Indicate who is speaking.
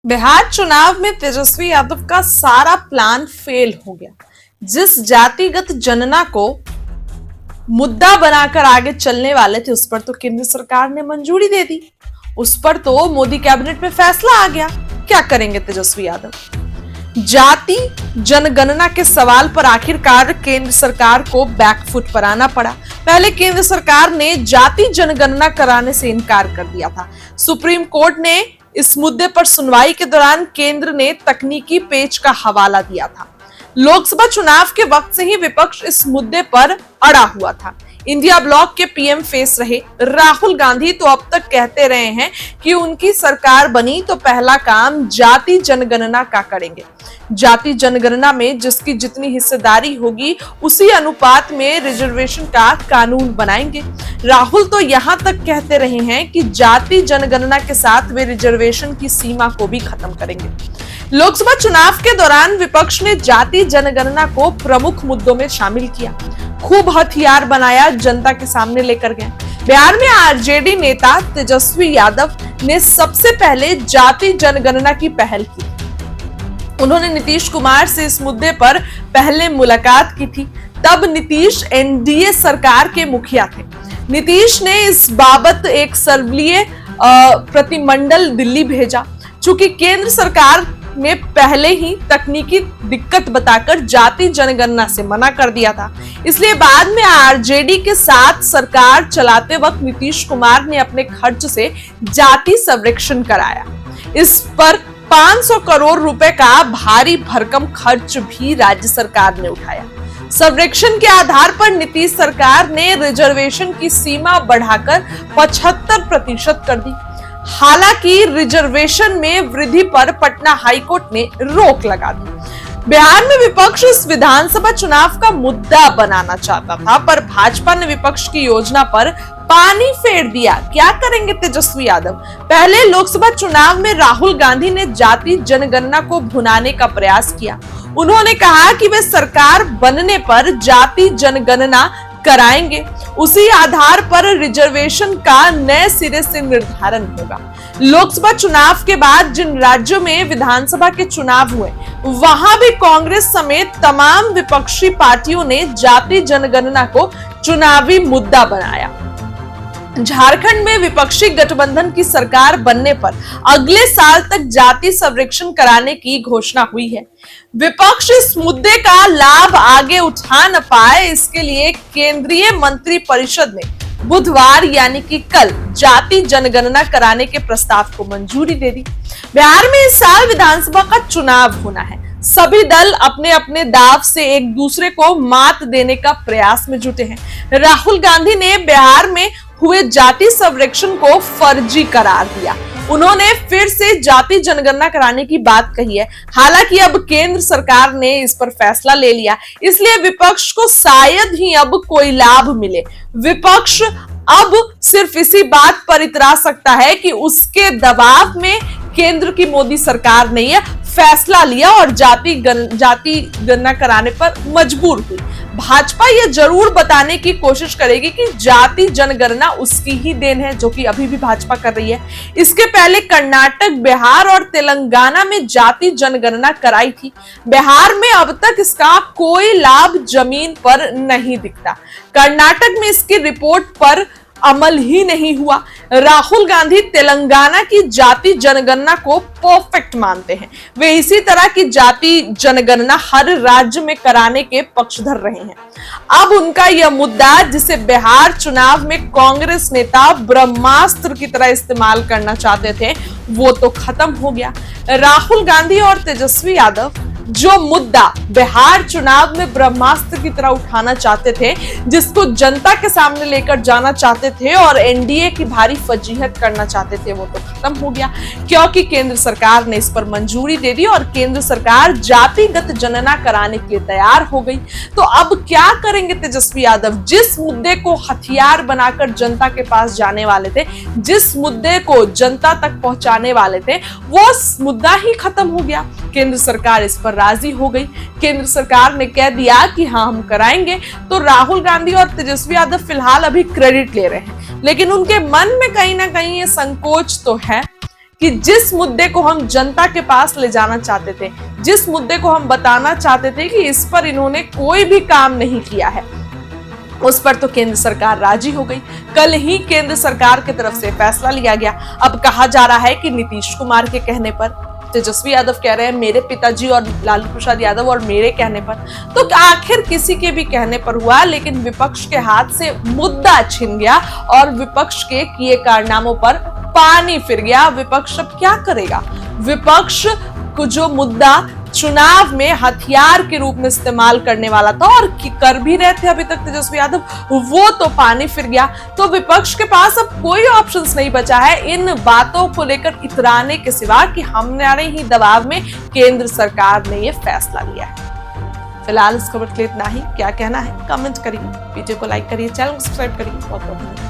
Speaker 1: बिहार चुनाव में तेजस्वी यादव का सारा प्लान फेल हो गया। जिस जातिगत जनना को मुद्दा बनाकर आगे चलने वाले थे उस पर तो केंद्र सरकार ने मंजूरी दे दी, उस पर तो मोदी कैबिनेट में फैसला आ गया। क्या करेंगे तेजस्वी यादव? जाति जनगणना के सवाल पर आखिरकार केंद्र सरकार को बैकफुट पर आना पड़ा। पहले केंद्र सरकार ने जाति जनगणना कराने से इनकार कर दिया था। सुप्रीम कोर्ट ने इस मुद्दे पर सुनवाई के दौरान केंद्र ने तकनीकी पेच का हवाला दिया था। लोकसभा चुनाव के वक्त से ही विपक्ष इस मुद्दे पर अड़ा हुआ था। इंडिया ब्लॉक के पीएम फेस रहे राहुल गांधी तो अब तक कहते रहे हैं कि उनकी सरकार बनी तो पहला काम जाति जनगणना का करेंगे। जाति जनगणना में जिसकी जितनी हिस्सेदारी होगी उसी अनुपात में रिजर्वेशन का कानून बनाएंगे। राहुल तो यहां तक कहते रहे हैं कि जाति जनगणना के साथ वे रिजर्वेशन की सीमा को भी खत्म करेंगे। लोकसभा चुनाव के दौरान विपक्ष ने जाति जनगणना को प्रमुख मुद्दों में शामिल किया, खूब हथियार बनाया, जनता के सामने लेकर गए। बिहार में आरजेडी नेता तेजस्वी यादव ने सबसे पहले जाति जनगणना की पहल की। उन्होंने नीतीश कुमार से इस मुद्दे पर पहले मुलाकात की थी। तब नीतीश एनडीए सरकार के मुखिया थे। नीतीश ने इस बाबत एक सर्वलीय प्रतिनिधिमंडल दिल्ली भेजा। चूंकि केंद्र सरकार ने पहले ही तकनीकी दिक्कत बताकर जाति जनगणना से मना कर दिया था, इसलिए बाद में आरजेडी के साथ सरकार चलाते वक्त नीतीश कुमार ने अपने खर्च से जाति सर्वेक्षण कराया। इस पर 500 करोड़ रुपए का भारी भरकम खर्च भी राज्य सरकार ने उठाया। सर्वेक्षण के आधार पर नीतीश सरकार ने रिजर्वेशन की सीमा बढ़ाकर 75% कर दी। हालांकि रिजर्वेशन में वृद्धि पर पटना हाईकोर्ट ने रोक लगा दी। बिहार में विपक्ष इस विधानसभा चुनाव का मुद्दा बनाना चाहता था, पर भाजपा ने विपक्ष की योजना पर पानी फेर दिया। क्या करेंगे तेजस्वी यादव? पहले लोकसभा चुनाव में राहुल गांधी ने जाति जनगणना को भुनाने का प्रयास किया। उन्होंने कहा कि वे सरकार बनने पर जाति जनगणना कराएंगे, उसी आधार पर रिजर्वेशन का नए सिरे से निर्धारण होगा। लोकसभा चुनाव के बाद जिन राज्यों में विधानसभा के चुनाव हुए वहां भी कांग्रेस समेत तमाम विपक्षी पार्टियों ने जाति जनगणना को चुनावी मुद्दा बनाया। झारखंड में विपक्षी गठबंधन की सरकार बनने पर अगले साल तक जाति सर्वेक्षण कराने की घोषणा हुई है। विपक्ष इस मुद्दे का लाभ आगे उठा न पाए, इसके लिए केंद्रीय मंत्री परिषद ने बुधवार यानी कि कल जाति जनगणना कराने के प्रस्ताव को मंजूरी दे दी। बिहार में इस साल विधानसभा का चुनाव होना है। सभी दल अपने अपने दांव से एक दूसरे को मात देने का प्रयास में जुटे हैं। राहुल गांधी ने बिहार में हुए जाति सर्वेक्षण को फर्जी करार दिया। उन्होंने फिर से जाति जनगणना कराने की बात कही है। हालांकि अब केंद्र सरकार ने इस पर फैसला ले लिया, इसलिए विपक्ष को शायद ही अब कोई लाभ मिले। विपक्ष अब सिर्फ इसी बात पर इतरा सकता है कि उसके दबाव में केंद्र की मोदी सरकार ने यह फैसला लिया और जाति गणना कराने पर मजबूर हुई। भाजपा यह जरूर बताने की कोशिश करेगी कि जाति जनगणना उसकी ही देन है, जो कि अभी भी भाजपा कर रही है। इसके पहले कर्नाटक, बिहार और तेलंगाना में जाति जनगणना कराई थी। बिहार में अब तक इसका कोई लाभ जमीन पर नहीं दिखता। कर्नाटक में इसकी रिपोर्ट पर अमल ही नहीं हुआ। राहुल गांधी तेलंगाना की जाति जनगणना को परफेक्ट मानते हैं। वे इसी तरह की जाति जनगणना हर राज्य में कराने के पक्षधर रहे हैं। अब उनका यह मुद्दा, जिसे बिहार चुनाव में कांग्रेस नेता ब्रह्मास्त्र की तरह इस्तेमाल करना चाहते थे, वो तो खत्म हो गया। राहुल गांधी और तेजस्वी यादव जो मुद्दा बिहार चुनाव में ब्रह्मास्त्र की तरह उठाना चाहते थे, जिसको जनता के सामने लेकर जाना चाहते थे और एनडीए की भारी फजीहत करना चाहते थे, वो तो खत्म हो गया, क्योंकि केंद्र सरकार ने इस पर मंजूरी दे दी और केंद्र सरकार जातिगत जनगणना कराने के लिए तैयार हो गई। तो अब क्या करेंगे तेजस्वी यादव? जिस मुद्दे को हथियार बनाकर जनता के पास जाने वाले थे, जिस मुद्दे को जनता तक पहुंचाने वाले थे, वो मुद्दा ही खत्म हो गया। केंद्र सरकार इस पर राजी हो गई। केंद्र सरकार ने कह दिया कि हाँ हम कराएंगे। तो राहुल गांधी और तेजस्वी यादव फिलहाल अभी क्रेडिट ले रहे हैं, लेकिन उनके मन में कहीं ना कहीं ये संकोच तो है कि जिस मुद्दे को हम जनता के पास ले जाना चाहते थे, जिस मुद्दे को हम बताना चाहते थे कि इस पर इन्होंने कोई भी काम नहीं किया है, उस पर तो केंद्र सरकार राजी हो गई। कल ही केंद्र सरकार की तरफ से फैसला लिया गया। अब कहा जा रहा है कि नीतीश कुमार के कहने पर, तेजस्वी यादव कह रहे हैं मेरे पिताजी और लालू प्रसाद यादव और मेरे कहने पर, तो आखिर किसी के भी कहने पर हुआ, लेकिन विपक्ष के हाथ से मुद्दा छिन गया और विपक्ष के किए कारनामों पर पानी फिर गया। विपक्ष अब क्या करेगा? विपक्ष को जो मुद्दा चुनाव में हथियार के रूप में इस्तेमाल करने वाला था और कर भी रहे थे अभी तक तेजस्वी यादव, वो तो पानी फिर गया। तो विपक्ष के पास अब कोई ऑप्शंस नहीं बचा है इन बातों को लेकर इतराने के सिवा कि हमारे ही दबाव में केंद्र सरकार ने ये फैसला लिया है। फिलहाल इस खबर के लिए इतना ही। क्या कहना है कमेंट करिए, वीडियो को लाइक करिए, चैनल को सब्सक्राइब करिए। बहुत बहुत धन्यवाद।